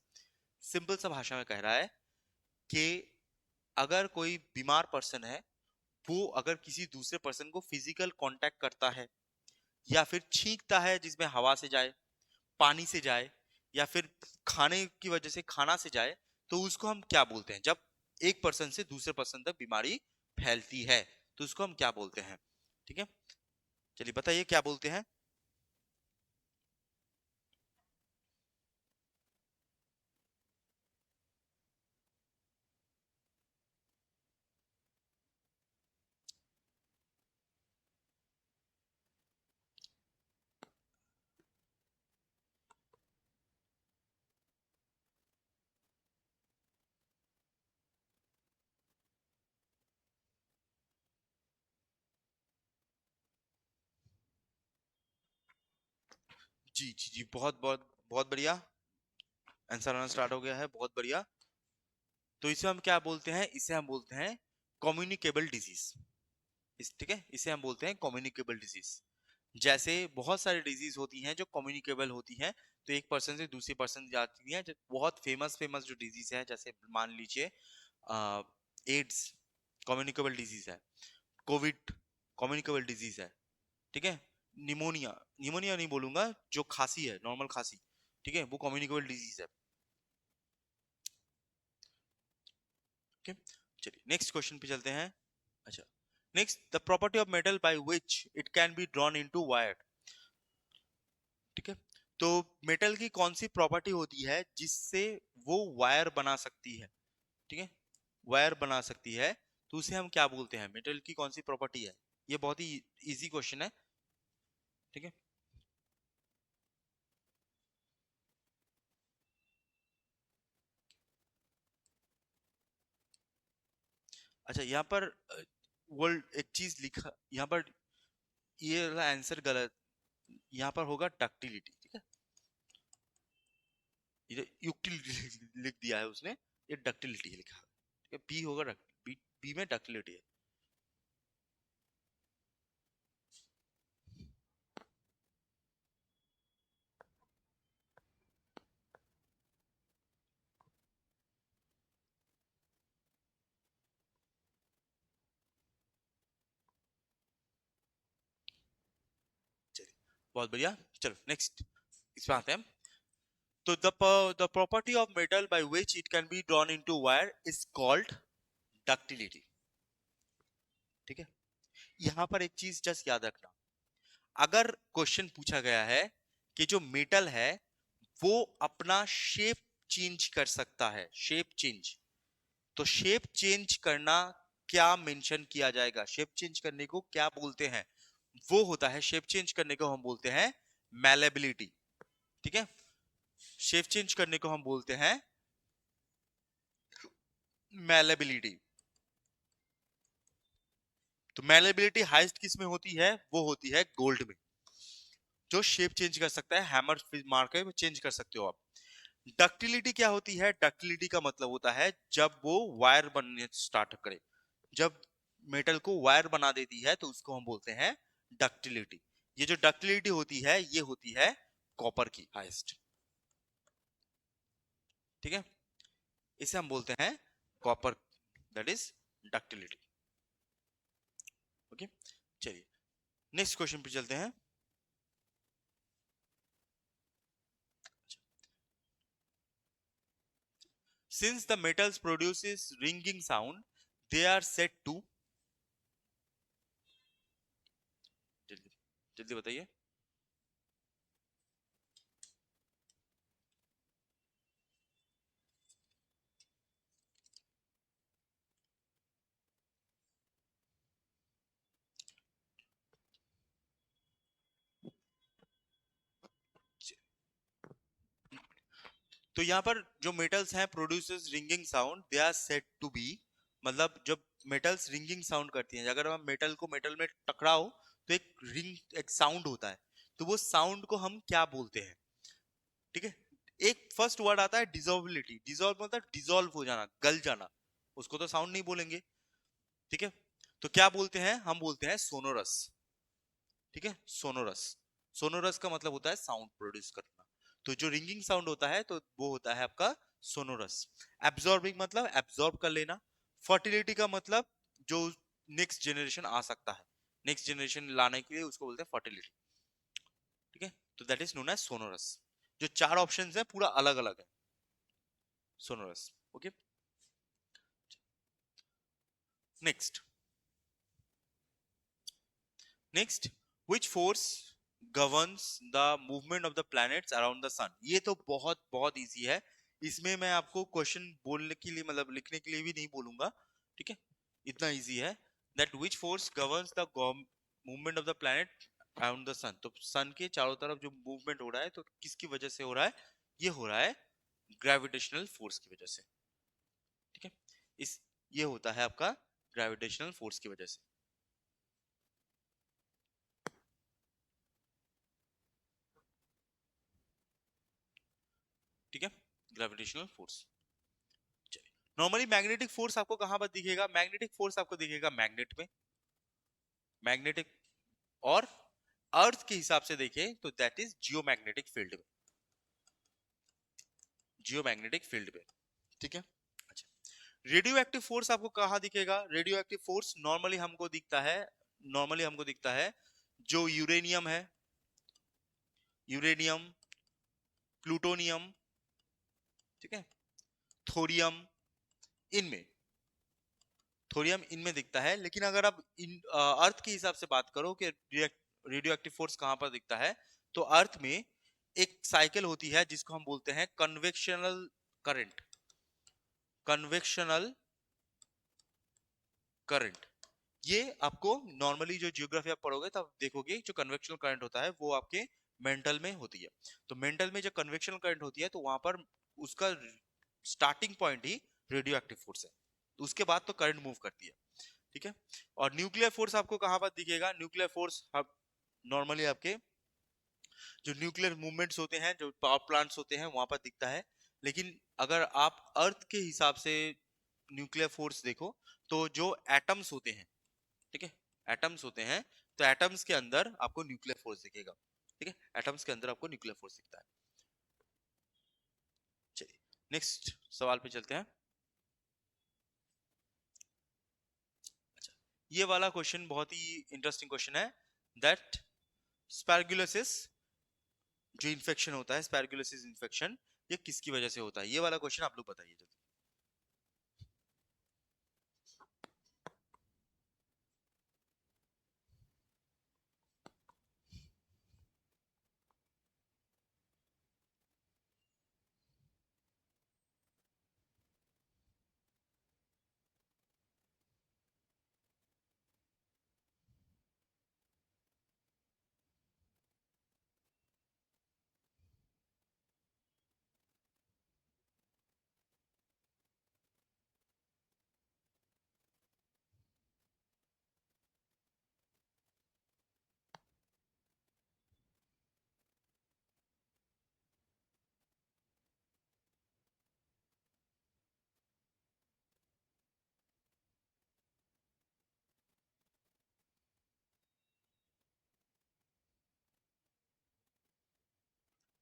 Simple सा भाषा में कह रहा है कि अगर कोई बीमार पर्सन है, वो अगर किसी दूसरे पर्सन को फिजिकल कांटेक्ट करता है, या फिर छींकता है जिसमें हवा से जाए, पानी से जाए, या फिर खाने की वजह से खाना से जाए, तो उसको हम क्या बोलते हैं, जब एक पर्सन से दूसरे पर्सन तक बीमारी फैलती है तो उसको हम क्या बोलते हैं। ठीक है, चलिए बताइए क्या बोलते हैं। जी जी जी, बहुत बहुत बहुत बढ़िया, आंसर आना स्टार्ट हो गया है, बहुत बढ़िया। तो इसे हम क्या बोलते हैं, इसे हम बोलते हैं कम्युनिकेबल डिजीज। इस ठीक है, इसे हम बोलते हैं कम्युनिकेबल डिजीज। जैसे बहुत सारी डिजीज होती हैं जो कम्युनिकेबल होती हैं, तो एक पर्सन से दूसरे पर्सन जाती हैं। बहुत फेमस फेमस जो डिजीज है, जैसे मान लीजिए एड्स कम्युनिकेबल डिजीज है, कोविड कम्युनिकेबल डिजीज है, ठीक है। निमोनिया, निमोनिया नहीं बोलूंगा, जो खांसी है, नॉर्मल खांसी, ठीक है, वो कम्युनिकेबल डिजीज है। ओके, चलिए नेक्स्ट क्वेश्चन पे चलते हैं। अच्छा, next, the property of metal by which it can be drawn into wire. ठीक है, तो मेटल की कौन सी प्रॉपर्टी होती है जिससे वो वायर बना सकती है, ठीक है, वायर बना सकती है, तो उसे हम क्या बोलते हैं, मेटल की कौन सी प्रॉपर्टी है। ये बहुत ही इजी क्वेश्चन है, ठीक है। अच्छा, यहाँ पर वर्ल्ड एक चीज लिखा यहाँ पर, ये वाला आंसर गलत, यहाँ पर होगा डक्टिलिटी, ठीक है, ये यूटिलिटी लिख दिया है उसने, ये डक्टिलिटी लिखा है, ठीक है, बी होगा बी, बी में डक्टिलिटी है। चलिए, बहुत बढ़िया, चलो नेक्स्ट इसमें आते हैं। तो the property of metal by which it can be drawn into wire is called ductility, ठीक है। यहाँ पर एक चीज जस्ट याद रखना, अगर क्वेश्चन पूछा गया है कि जो मेटल है वो अपना शेप चेंज कर सकता है, शेप चेंज, तो शेप चेंज करना क्या मेंशन किया जाएगा, शेप चेंज करने को क्या बोलते हैं, वो होता है, शेप चेंज करने को हम बोलते हैं मैलेबिलिटी, ठीक है, शेप चेंज करने को हम बोलते हैं मैलेबिलिटी। तो मैलेबिलिटी हाईएस्ट किस में होती है, वो होती है गोल्ड में, जो शेप चेंज कर सकता है, हैमर मार के चेंज कर सकते हो आप। डक्टिलिटी क्या होती है, डक्टिलिटी का मतलब होता है जब वो वायर बनने स्टार्ट करे, जब मेटल को वायर बना देती है तो उसको हम बोलते हैं डक्टिलिटी। ये जो डक्टिलिटी होती है ये होती है कॉपर की हाईएस्ट, ठीक है, इसे हम बोलते हैं copper, that is ductility. Okay, चलिए नेक्स्ट क्वेश्चन पे चलते हैं। Since the metals produces ringing sound, they are said to, जल्दी जल्दी बताइए। तो यहाँ पर जो मेटल्स हैं produces ringing sound, they are said to be, मतलब जब मेटल्स रिंगिंग साउंड करती हैं, अगर हम मेटल को मेटल में टकराओ तो एक रिंग, एक साउंड होता है, तो वो साउंड को हम क्या बोलते हैं, ठीक है। एक फर्स्ट वर्ड आता है डिसॉल्विलिटी, डिसॉल्व मतलब डिसॉल्व हो जाना, गल जाना, उसको तो साउंड नहीं बोलेंगे, ठीक है। तो क्या बोलते हैं, हम बोलते हैं सोनोरस, ठीक है, सोनोरस, सोनोरस का मतलब होता है साउंड प्रोड्यूस करना, तो जो रिंगिंग साउंड होता है तो वो होता है आपका सोनोरस। एब्जॉर्बिंग मतलब एब्जॉर्ब कर लेना, फर्टिलिटी का मतलब जो नेक्स्ट जनरेशन आ सकता है, नेक्स्ट जनरेशन लाने के लिए उसको बोलते हैं फर्टिलिटी, ठीक है, तो that is known as sonorous. जो चार ऑप्शंस है पूरा अलग अलग है, sonorous. Okay, next, next, which force governs the movement of the planets around the sun. ये तो बहुत बहुत इजी है, इसमें मैं आपको क्वेश्चन बोलने के लिए मतलब लिखने के लिए भी नहीं बोलूंगा, ठीक है, इतना इजी है। That which force governs the movement of the planet around the sun, तो सन के चारों तरफ जो मूवमेंट हो रहा है तो किसकी वजह से हो रहा है, ये हो रहा है ग्रेविटेशनल फोर्स की वजह से, ठीक है, इस ये होता है आपका ग्रेविटेशनल फोर्स की वजह से। ठीक है, gravitational force. Normally magnetic force आपको कहां पर दिखेगा? मैग्नेटिक फोर्स आपको दिखेगा मैग्नेट में, मैग्नेटिक, और अर्थ के हिसाब से देखें तो दैट इज जियोमैग्नेटिक फील्ड में, जियोमैग्नेटिक फील्ड में, ठीक है। अच्छा, रेडियो एक्टिव फोर्स आपको कहां दिखेगा? रेडियो एक्टिव फोर्स नॉर्मली हमको दिखता है, नॉर्मली हमको दिखता है जो यूरेनियम है, यूरेनियम, प्लूटोनियम, ठीक है, थोरियम, इनमें, थोरियम इनमें दिखता है। लेकिन अगर आप इन अर्थ के हिसाब से बात करो कि रेडियो एक्टिव फोर्स कहां पर दिखता है, तो अर्थ में एक साइकिल होती है जिसको हम बोलते हैं कन्वेक्शनल करंट, कन्वेक्शनल करंट। ये आपको नॉर्मली जो जियोग्राफी आप पढ़ोगे तब देखोगे जो कन्वेक्शनल करंट होता है वो आपके मेंटल में होती है। तो मेंटल में जो कन्वेक्शनल करंट होती है तो वहां पर उसका स्टार्टिंग पॉइंट ही रेडियो एक्टिव फोर्स है, तो उसके बाद तो करंट मूव करती है, ठीक है। और न्यूक्लियर फोर्स आपको कहां पर दिखेगा? न्यूक्लियर फोर्स नॉर्मली आपके जो न्यूक्लियर मूवमेंट्स होते हैं, जो पावर प्लांट्स होते हैं वहां पर दिखता है। लेकिन अगर आप अर्थ के हिसाब से न्यूक्लियर फोर्स देखो तो जो एटम्स होते हैं, ठीक है, एटम्स होते हैं, तो एटम्स के अंदर आपको न्यूक्लियर फोर्स दिखेगा, ठीक है, एटम्स के अंदर आपको न्यूक्लियर फोर्स दिखता है। चलिए नेक्स्ट सवाल पे चलते हैं। अच्छा, ये वाला क्वेश्चन बहुत ही इंटरेस्टिंग क्वेश्चन है, दैट स्पैर्गुलोसिस जो इन्फेक्शन होता है, स्पैर्गुलोसिस इन्फेक्शन, ये किसकी वजह से होता है? ये वाला क्वेश्चन आप लोग बताइए जल्दी।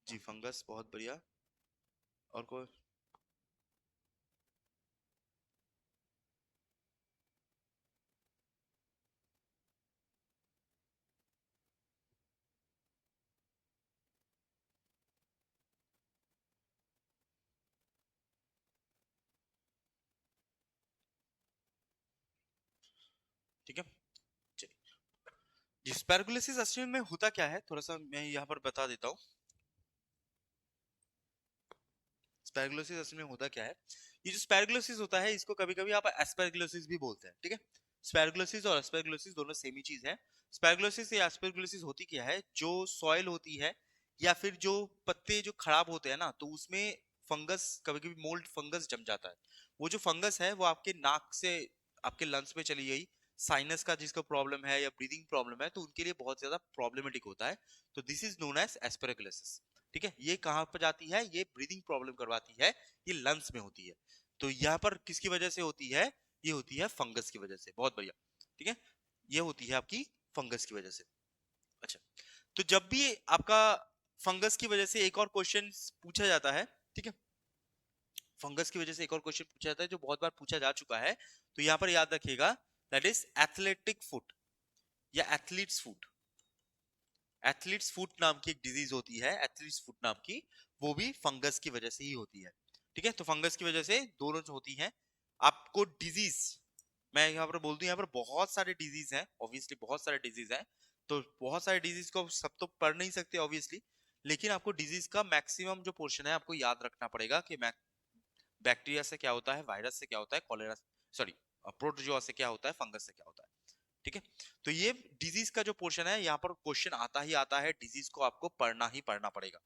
जी फंगस, बहुत बढ़िया। और कोई? ठीक है, चलिए। जी स्पैर्गुलोसिस असल में होता क्या है, थोड़ा सा मैं यहाँ पर बता देता हूँ। स्पैर्गुलोसिस असल में होता क्या है, ये जो स्पैर्गुलोसिस होता है इसको कभी कभी आप एस्पेरगुलोसिस भी बोलते हैं, ठीक है। स्पैर्गुलोसिस और एस्पेरगुलोसिस दोनों सेम ही चीज है। स्पैर्गुलोसिस या एस्पेरगुलोसिस होती क्या है, जो सॉइल होती है या फिर जो पत्ते जो खराब होते हैं ना, तो उसमें फंगस, कभी कभी मोल्ड फंगस जम जाता है। वो जो फंगस है वो आपके नाक से आपके लंग्स में चली गई, साइनस का जिसको प्रॉब्लम है या ब्रीदिंग प्रॉब्लम है तो उनके लिए बहुत ज्यादा प्रॉब्लमेटिक होता है। तो दिस इज नोन एज एस्पेरगुलोसिस, ठीक है। ये कहां पर जाती है? ये ब्रीदिंग प्रॉब्लम करवाती है, ये लंग्स में होती है। तो यहाँ पर किसकी वजह से होती है? ये होती है फंगस की वजह से। बहुत बढ़िया, ठीक है, ये होती है आपकी फंगस की वजह से। अच्छा, तो जब भी आपका फंगस की वजह से एक और क्वेश्चन पूछा जाता है, ठीक है, फंगस की वजह से एक और क्वेश्चन पूछा जाता है जो बहुत बार पूछा जा चुका है, तो यहाँ पर याद रखिएगा, दैट इज एथलेटिक फुट या एथलीट्स फुट। एथलीट्स फुट नाम की एक डिजीज होती है, एथलीट्स फुट नाम की, वो भी फंगस की वजह से ही होती है, ठीक है। तो फंगस की वजह से दोनों जो होती हैं आपको डिजीज, मैं यहाँ पर बोल दूं, यहाँ पर बहुत सारे डिजीज हैं, ऑब्वियसली बहुत सारे डिजीज हैं। तो बहुत सारे डिजीज को सब तो पढ़ नहीं सकते ऑब्वियसली, लेकिन आपको डिजीज का मैक्सिमम जो पोर्शन है आपको याद रखना पड़ेगा कि बैक्टीरिया से क्या होता है, वायरस से क्या होता है, कॉलेरा, सॉरी, प्रोटोजोआ से क्या होता है, फंगस से क्या होता है, ठीक है। तो ये डिजीज का जो पोर्शन है यहाँ पर क्वेश्चन आता ही आता है, डिजीज को आपको पढ़ना ही पढ़ना पड़ेगा।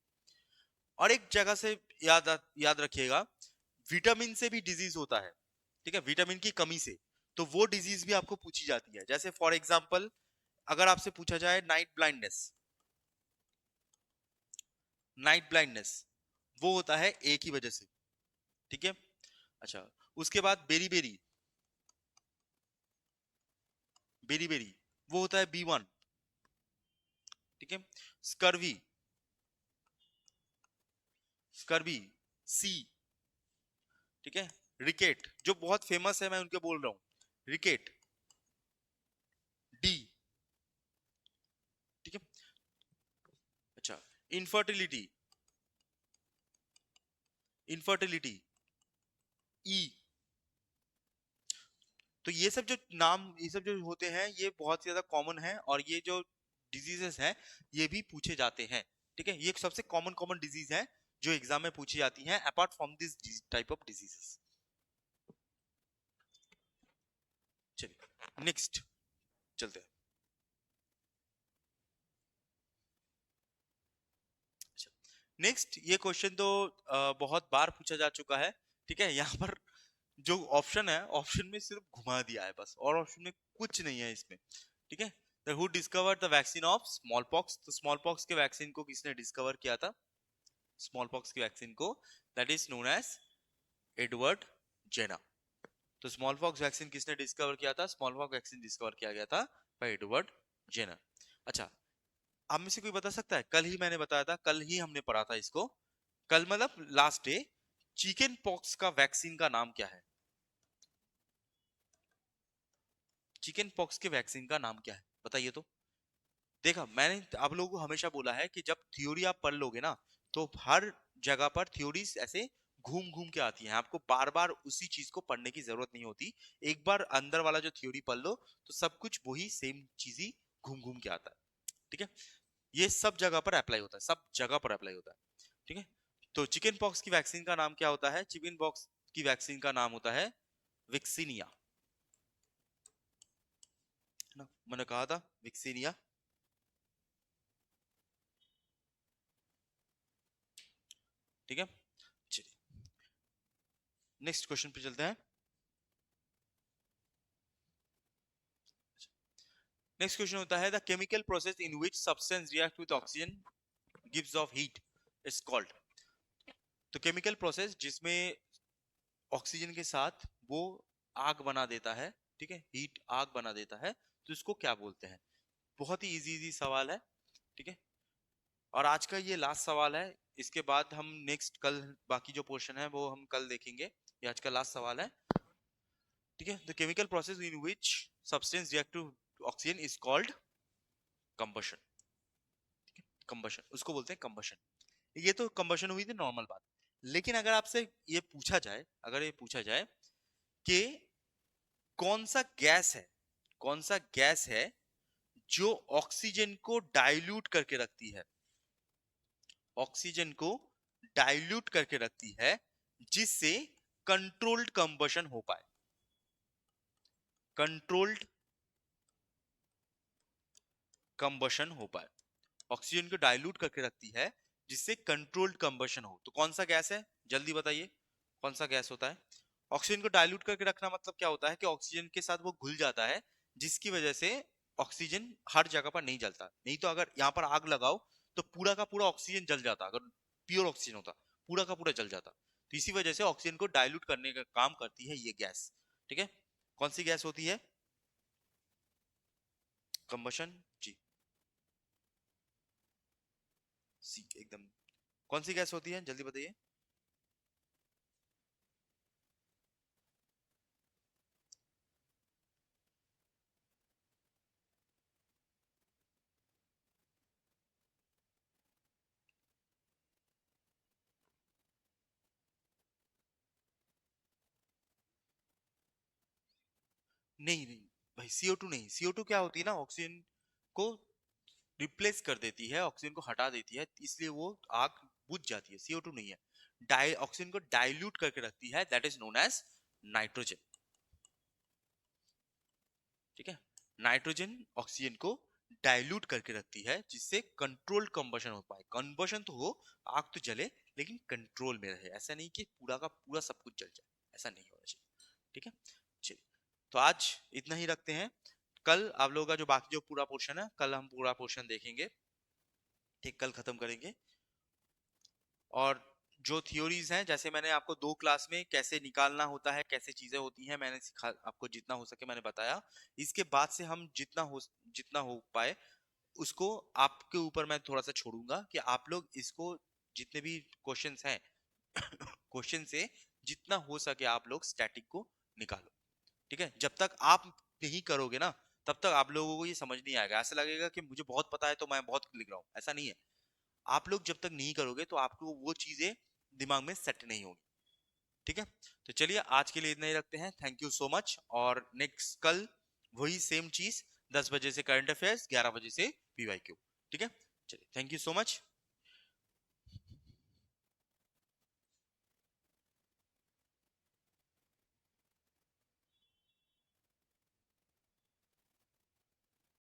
और एक जगह से याद रखिएगा, विटामिन से भी डिजीज होता है, ठीक है, विटामिन की कमी से, तो वो डिजीज भी आपको पूछी जाती है। जैसे फॉर एग्जाम्पल अगर आपसे पूछा जाए नाइट ब्लाइंडनेस, नाइट ब्लाइंडनेस वो होता है ए की वजह से, ठीक है। अच्छा, उसके बाद बेरी बेरी, बेरी बेरी वो होता है B1, ठीक है। स्कर्वी, स्कर्वी सी, ठीक है। रिकेट जो बहुत फेमस है, मैं उनके बोल रहा हूं, रिकेट डी, ठीक है। अच्छा, इनफर्टिलिटी, इनफर्टिलिटी ई। तो ये सब जो नाम, ये सब जो होते हैं, ये बहुत ज्यादा कॉमन है, और ये जो डिजीजेस हैं ये भी पूछे जाते हैं, ठीक है। ये सबसे कॉमन कॉमन डिजीज है जो एग्जाम में पूछी जाती हैं apart from this type of diseases. चलिए नेक्स्ट चलते हैं। नेक्स्ट ये क्वेश्चन तो बहुत बार पूछा जा चुका है, ठीक है। यहाँ पर जो ऑप्शन है, ऑप्शन में सिर्फ घुमा दिया है बस, और ऑप्शन में कुछ नहीं है इसमें, ठीक है। The who discovered the vaccine of smallpox, तो स्मॉल पॉक्स के वैक्सीन को किसने डिस्कवर किया था? स्मॉल पॉक्स की वैक्सीन को, that is known as Edward Jenner. तो स्मॉल पॉक्स वैक्सीन किसने डिस्कवर किया था? स्मॉल पॉक्स वैक्सीन डिस्कवर किया गया था बाय एडवर्ड जेना। अच्छा, आप में से कोई बता सकता है, कल ही मैंने बताया था, कल ही हमने पढ़ा था इसको, कल मतलब लास्ट डे, चिकन पॉक्स का वैक्सीन का नाम क्या है? चिकन पॉक्स के वैक्सीन का नाम क्या है, बताइए तो। देखा, मैंने आप लोगों को हमेशा बोला है कि जब थ्योरी आप पढ़ लोगे ना, तो हर जगह पर थ्योरीज ऐसे घूम घूम के आती हैं, आपको बार बार उसी चीज को पढ़ने की जरूरत नहीं होती। एक बार अंदर वाला जो थ्योरी पढ़ लो, तो सब कुछ वही सेम चीज ही घूम घूम के आता है, ठीक है। ये सब जगह पर अप्लाई होता है, सब जगह पर अप्लाई होता है, ठीक है। तो चिकन पॉक्स की वैक्सीन का नाम क्या होता है? चिकन पॉक्स की वैक्सीन का नाम होता है विक्सीनिया, है ना, मैंने कहा था विक्सीनिया, ठीक है। चलिए नेक्स्ट क्वेश्चन पे चलते हैं। नेक्स्ट क्वेश्चन होता है the chemical process in which substance react with oxygen gives off heat is called. तो केमिकल प्रोसेस जिसमें ऑक्सीजन के साथ वो आग बना देता है, ठीक है, हीट आग बना देता है, तो इसको क्या बोलते हैं? बहुत ही इजी इजी सवाल है, ठीक है। और आज का ये लास्ट सवाल है, इसके बाद हम नेक्स्ट कल बाकी जो पोर्शन है वो हम कल देखेंगे। ये आज का लास्ट सवाल है, ठीक है। The chemical process in which substance react to oxygen is called combustion, combustion उसको बोलते हैं कंबशन। ये तो कंबशन हुई थी नॉर्मल बात, लेकिन अगर आपसे ये पूछा जाए, अगर ये पूछा जाए कि कौन सा गैस है, कौन सा गैस है जो ऑक्सीजन को डाइल्यूट करके रखती है, ऑक्सीजन को डाइल्यूट करके रखती है, जिससे कंट्रोल्ड कंबशन हो पाए, कंट्रोल्ड कंबशन हो पाए, ऑक्सीजन को डाइल्यूट करके रखती है जिससे कंट्रोल्ड कंबशन हो, तो कौन सा गैस है? जल्दी बताइए, कौन सा गैस होता है? ऑक्सीजन को डाइल्यूट करके रखना मतलब क्या होता है कि ऑक्सीजन के साथ वो घुल जाता है, जिसकी वजह से ऑक्सीजन हर जगह पर नहीं जलता। नहीं तो अगर यहाँ पर आग लगाओ तो पूरा का पूरा ऑक्सीजन जल जाता, अगर प्योर ऑक्सीजन होता पूरा का पूरा जल जाता। तो इसी वजह से ऑक्सीजन को डाइल्यूट करने का काम करती है ये गैस, ठीक है। कौन सी गैस होती है? कंबशन, जी, सी एकदम। कौन सी गैस होती है, जल्दी बताइए। नहीं नहीं भाई, CO2 नहीं, CO2 क्या होती है ना, ऑक्सीजन को रिप्लेस कर देती है, ऑक्सीजन को हटा देती है, इसलिए वो आग बुझ जाती है। CO2 नहीं है। डाई ऑक्सीजन को डाइल्यूट करके रखती है, that is known as nitrogen, ठीक है। नाइट्रोजन ऑक्सीजन को डाइल्यूट करके रखती है जिससे कंट्रोल्ड कंबशन हो पाए, कंबशन तो हो, आग तो जले, लेकिन कंट्रोल में रहे, ऐसा नहीं कि पूरा का पूरा सब कुछ जल जाए, ऐसा नहीं होना चाहिए, ठीक है। चलिए, तो आज इतना ही रखते हैं। कल आप लोगों का जो बाकी जो पूरा पोर्शन है, कल हम पूरा पोर्शन देखेंगे, ठीक, कल खत्म करेंगे। और जो थ्योरीज हैं, जैसे मैंने आपको 2 क्लास में कैसे निकालना होता है, कैसे चीजें होती हैं, मैंने सिखा आपको, जितना हो सके मैंने बताया। इसके बाद से हम जितना हो पाए उसको आपके ऊपर मैं थोड़ा सा छोड़ूंगा कि आप लोग इसको, जितने भी क्वेश्चंस हैं क्वेश्चन से जितना हो सके आप लोग स्टैटिक को निकालो। ठीक है, जब तक आप नहीं करोगे ना तब तक आप लोगों को ये समझ नहीं आएगा, ऐसा लगेगा कि मुझे बहुत पता है तो मैं बहुत लिख रहा हूँ, ऐसा नहीं है। आप लोग जब तक नहीं करोगे तो आपको वो चीजें दिमाग में सेट नहीं होगी। ठीक है, तो चलिए आज के लिए इतना ही रखते हैं। Thank you so much. और नेक्स्ट कल वही सेम चीज, 10 बजे से करंट अफेयर्स, 11 बजे से पीवाईक्यू। ठीक है, चलिए, थैंक यू सो मच।